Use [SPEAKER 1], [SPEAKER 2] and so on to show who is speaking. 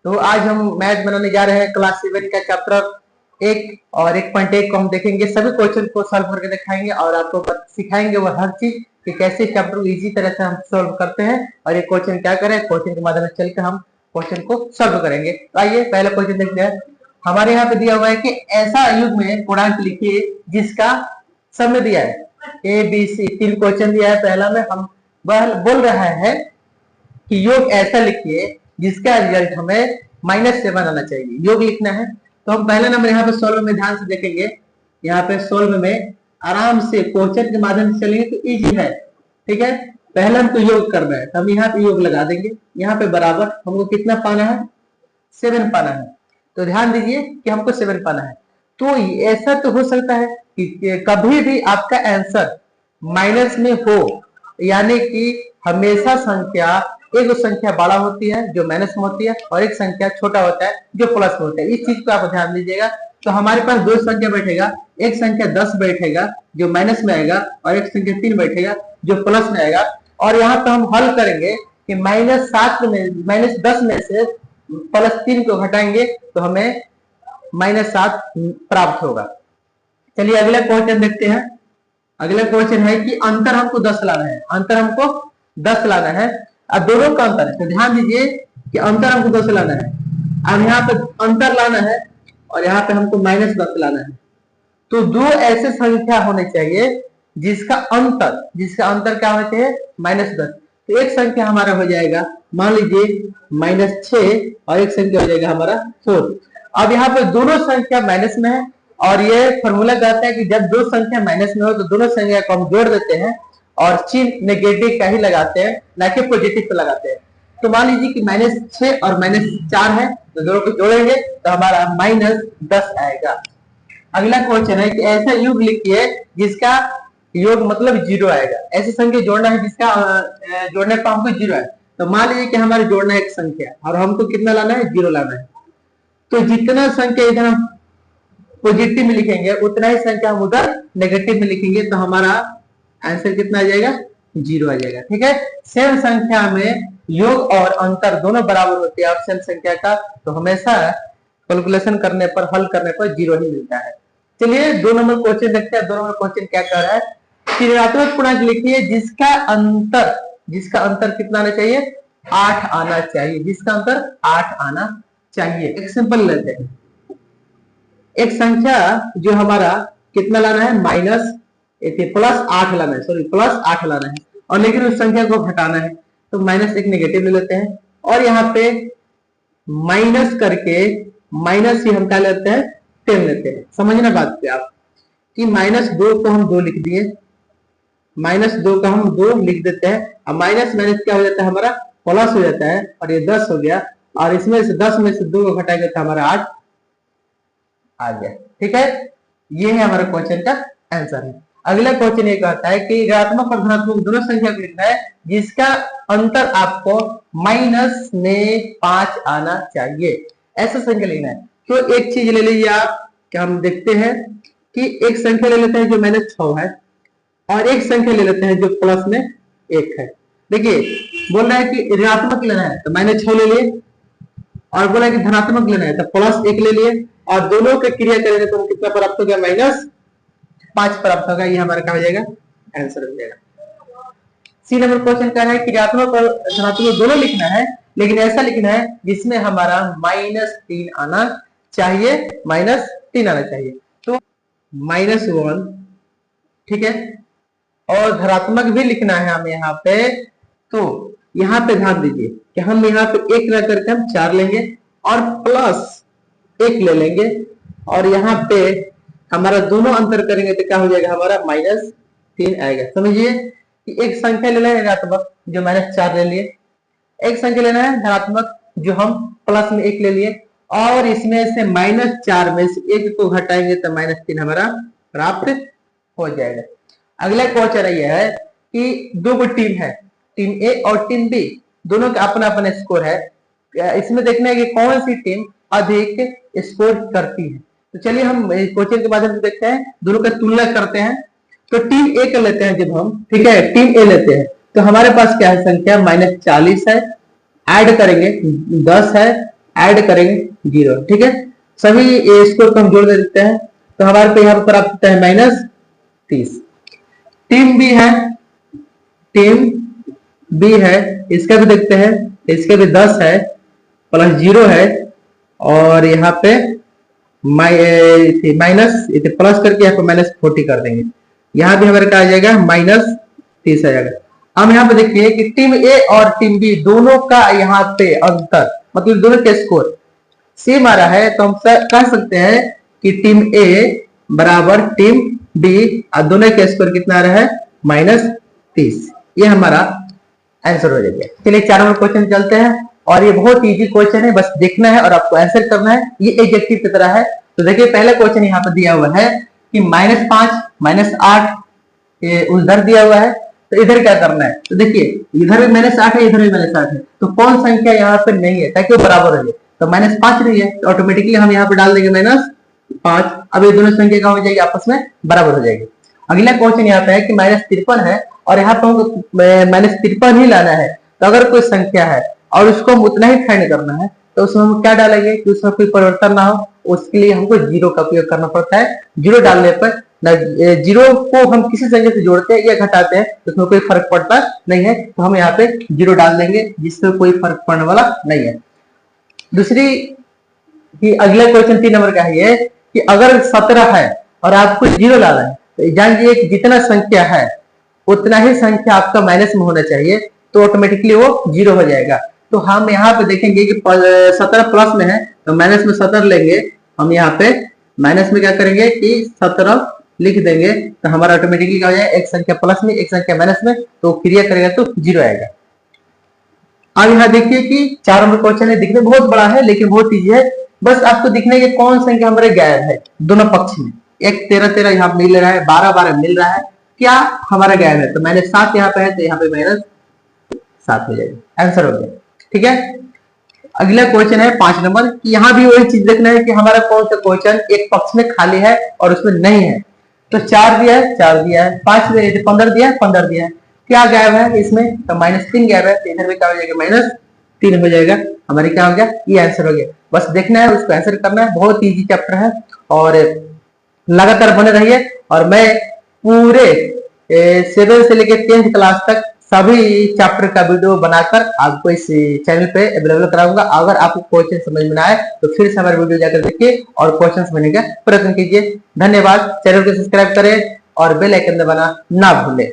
[SPEAKER 1] तो आज हम मैथ बनाने जा रहे हैं क्लास 7 का चैप्टर 1 और 1.1 को हम देखेंगे। सभी क्वेश्चन को सॉल्व करके दिखाएंगे और आपको सिखाएंगे वो हर चीज कि कैसे चैप्टर को इजी तरह से हम सॉल्व करते हैं और ये क्वेश्चन क्या करें, क्वेश्चन के माध्यम से चलकर हम क्वेश्चन को सॉल्व करेंगे। तो आइए पहला क्वेश्चन देखते हैं। हमारे यहाँ पे दिया हुआ है कि ऐसा युग में पूर्णांक लिखिए जिसका सब में दिया है ए बी सी, 3 क्वेश्चन दिया है। पहला में हम बोल रहा है कि योग ऐसा लिखिए जिसका रिजल्ट हमें -7 आना चाहिए। योग लिखना है तो हम पहला नंबर यहाँ पे सोल्व में ध्यान से देखेंगे। यहाँ पे सोल्व में आराम से क्वेश्चन के माध्यम से चलेंगे तो इजी है, ठीक है। पहला हमको योग करना है तो हम यहाँ पे योग लगा देंगे। यहाँ पे बराबर हमको कितना पाना है, 7 पाना है। तो ध्यान दीजिए कि हमको 7 पाना है। तो ऐसा तो हो सकता है कि कभी भी आपका आंसर माइनस में हो, यानी कि हमेशा संख्या एक संख्या बड़ा होती है जो माइनस में होती है और एक संख्या छोटा होता है जो प्लस में होता है। इस चीज को आप ध्यान दीजिएगा। तो हमारे पास 2 संख्या बैठेगा, एक संख्या 10 बैठेगा जो माइनस में आएगा और एक संख्या 3 बैठेगा जो प्लस में आएगा। और यहाँ पे हम हल करेंगे कि -7 में -10 में से +3 को घटाएंगे तो हमें -7 प्राप्त होगा। चलिए अगला क्वेश्चन देखते हैं। अगला क्वेश्चन है कि अंतर हमको 10 लाना है। अंतर हमको 10 लाना है। अब दोनों का अंतर है तो ध्यान दीजिए कि अंतर हमको 10 लाना है। अब यहाँ पे अंतर लाना है और यहाँ पे हमको -10 लाना है। तो 2 ऐसे संख्या होने चाहिए जिसका अंतर क्या होना चाहिए, -10। तो एक संख्या हमारा हो जाएगा, मान लीजिए -6 और एक संख्या हो जाएगा हमारा 4। अब यहाँ पे दोनों संख्या माइनस में है और ये फॉर्मूला कहता है कि जब 2 संख्या माइनस में हो तो दोनों संख्या को हम जोड़ देते हैं और चिन्ह नेगेटिव का ही लगाते हैं, ना कि पॉजिटिव पे लगाते हैं। तो मान लीजिए कि -6 और -4 है तो दोनों को जोड़ेंगे तो हमारा -10 आएगा। अगला क्वेश्चन है कि ऐसा योग लिखिए जिसका योग मतलब 0 आएगा। ऐसी संख्या जोड़ना है जिसका जोड़ने पर हमको 0 आए। तो मान लीजिए कि हमारे जोड़ना है एक संख्या और हमको कितना लाना है, 0 लाना है। तो जितना संख्या इधर हम पॉजिटिव में लिखेंगे उतना ही संख्या हम उधर नेगेटिव में लिखेंगे तो हमारा आंसर कितना आ जाएगा, 0 आ जाएगा, ठीक है। सेम संख्या में योग और अंतर दोनों बराबर होते हैं। सेम संख्या का तो हमेशा कैलकुलेशन करने पर, हल करने पर 0 ही मिलता है। चलिए 2 नंबर क्वेश्चन देखते हैं। 2 नंबर क्वेश्चन क्या कह रहा है कि ऋणात्मक पूर्णांक लिखिए जिसका अंतर कितना आना चाहिए, 8 आना चाहिए। जिसका अंतर 8 आना चाहिए। एक सिंपल लेते हैं। एक संख्या जो हमारा कितना लाना है, +8 लाना है, +8 लाना है और लेकिन उस संख्या को घटाना है तो -1 नेगेटिव ले लेते हैं और यहाँ पे माइनस करके माइनस ही हम क्या लेते हैं, 10 लेते हैं। समझना बात पे आप कि -2 को हम 2 लिख दिए, -2 का हम 2 लिख देते हैं। अब माइनस क्या हो जाता है, हमारा प्लस हो जाता है और ये 10 हो गया और इसमें से 10 में से 2 को घटाएंगे तो हमारा 8 आ गया, ठीक है। ये है हमारा क्वेश्चन का आंसर है। अगला क्वेश्चन ये कहता है कि ऋणात्मक और धनात्मक दोनों संख्या को लिखना है जिसका अंतर आपको -5 आना चाहिए। ऐसा संख्या लेना है। तो एक चीज ले लीजिए आप, क्या हम देखते हैं कि एक संख्या ले लेते हैं जो -6 है और एक संख्या ले लेते हैं जो प्लस में 1 है। देखिए बोल रहा है कि ऋणात्मक लेना है तो -6 ले लिए और बोला कि धनात्मक लेना है तो +1 ले लिए और दोनों के क्रिया करेंगे तो कितना प्राप्त हो गया, -5 प्राप्त होगा। ये हमारा क्या हो जाएगा, आंसर हो जाएगा। सी नंबर क्वेश्चन क्या है कि ऋणात्मक और धनात्मक दोनों लिखना है लेकिन ऐसा लिखना है जिसमें हमारा -3 आना चाहिए, -3 आना चाहिए। तो -1, ठीक है। और धनात्मक भी लिखना है हमें यहाँ पे। तो यहाँ पे ध्यान दीजिए कि हम यहाँ पे 1 न करके हम 4 लेंगे और +1 ले लेंगे और यहाँ पे हमारा दोनों अंतर करेंगे तो क्या हो जाएगा, हमारा -3 आएगा। समझिए कि एक संख्या लेना है ऋणात्मक जो -4 ले लिए, एक संख्या लेना है धनात्मक जो हम प्लस में 1 ले लिए और इसमें से -4 में से 1 को घटाएंगे तो -3 हमारा प्राप्त हो जाएगा। अगला क्वेश्चन यह है कि 2 टीम है, टीम ए और टीम बी, दोनों का अपना अपना स्कोर है। इसमें देखना है कि कौन सी टीम अधिक स्कोर करती है। तो चलिए हम क्वेश्चन के माध्यम से देखते हैं, दोनों का तुलना करते हैं। तो टीम ए का लेते हैं जब हम, ठीक है, टीम ए लेते हैं तो हमारे पास क्या है, संख्या -40 है, ऐड करेंगे 10 है ऐड करेंगे 0, ठीक है। सभी ए स्कोर को हम जोड़ देते हैं, तो हमारे पे यहाँ पर प्राप्त होता है -30। टीम बी है, टीम बी है, इसका भी देखते हैं, इसके भी 10 है प्लस 0 है, और यहाँ पे माइनस प्लस करके यहाँ पे -40 कर देंगे, यहाँ भी हमारे क्या आ जाएगा -30 आ जाएगा। अब यहाँ पे देखिए कि टीम ए और टीम बी दोनों का यहाँ पे अंतर, मतलब दोनों के स्कोर सेम आ रहा है, तो हम कह सकते हैं कि टीम ए बराबर टीम बी, और दोनों के स्कोर कितना आ रहा है -30। ये हमारा आंसर हो जाएगा। चलिए 4 नंबर क्वेश्चन चलते हैं, और ये बहुत इजी क्वेश्चन है, बस देखना है और आपको आंसर करना है, ये एडजेक्टिव की तरह है। तो देखिए पहला क्वेश्चन यहाँ पर दिया हुआ है कि -5 -8 उधर दिया हुआ है, तो इधर क्या करना है, तो देखिए इधर भी -8 है, इधर भी -8 है, तो कौन संख्या यहाँ पर नहीं है ताकि वो बराबर हो जाए, तो -5 नहीं है, तो ऑटोमेटिकली हम यहाँ पे डाल देंगे -5। अब ये दोनों संख्या क्या हो जाएगी, आपस में बराबर हो जाएगी। अगला क्वेश्चन यहाँ पे है कि -53 है, और यहाँ पर हमको -53 ही लाना है, तो अगर कोई संख्या है और उसको हम उतना ही फाइंड करना है, तो उसमें हम क्या डालेंगे कि उसमें कोई परिवर्तन ना हो, उसके लिए हमको 0 का उपयोग करना पड़ता है। 0 डालने पर 0 को हम किसी संख्या से जोड़ते हैं या घटाते हैं, तो उसमें कोई फर्क पड़ता नहीं है, तो हम यहाँ पे 0 डाल देंगे, जिससे कोई फर्क पड़ने वाला नहीं है। दूसरी कि अगला क्वेश्चन 3 नंबर का है ये कि अगर 17 है और आपको 0 डालना है, तो जान लीजिए कि जितना संख्या है उतना ही संख्या आपका माइनस में होना चाहिए, तो ऑटोमेटिकली वो 0 हो जाएगा। तो हम यहाँ पे देखेंगे कि 17 प्लस में है, तो माइनस में 17 लेंगे, हम यहाँ पे माइनस में क्या करेंगे कि 17 लिख देंगे, तो हमारा ऑटोमेटिकली क्या हो जाएगा, एक संख्या प्लस में एक संख्या माइनस में, तो क्रिया करेगा तो 0 आएगा। अब यहाँ देखिए कि 4 नंबर क्वेश्चन है, दिखने बहुत बड़ा है लेकिन बहुत ईजी है, बस आपको दिखने के कौन संख्या हमारे गायब है दोनों पक्ष में। एक 13 यहाँ मिल रहा है, 12 मिल रहा है, क्या हमारा गायब है, तो -7 यहाँ पे है, तो यहाँ पे -7 हो जाएगा, आंसर हो गया, ठीक है। अगला क्वेश्चन है 5 नंबर, यहाँ भी वही चीज देखना है कि हमारा कौन सा क्वेश्चन एक पक्ष में खाली है और उसमें नहीं है, तो 4 दिया है 4 दिया है, 5 में 15 दिया है 15 दिया है, क्या गायब है इसमें, तो -3 गायब है, तो इधर में क्या हो जाएगा -3 हो जाएगा, हमारे क्या हो गया, ये आंसर हो गया। बस देखना है, उसको आंसर करना है, बहुत इजी चैप्टर है, और लगातार बने रहिए, और मैं पूरे 7 से लेकर 10th क्लास तक सभी चैप्टर का वीडियो बनाकर आपको इस चैनल पे अवेलेबल कराऊंगा। अगर आपको क्वेश्चन समझ में ना आए तो फिर से हमारे वीडियो जाकर देखिए और क्वेश्चन समझने का प्रयत्न कीजिए। धन्यवाद। चैनल को सब्सक्राइब करें और बेल आइकन दबाना ना भूलें।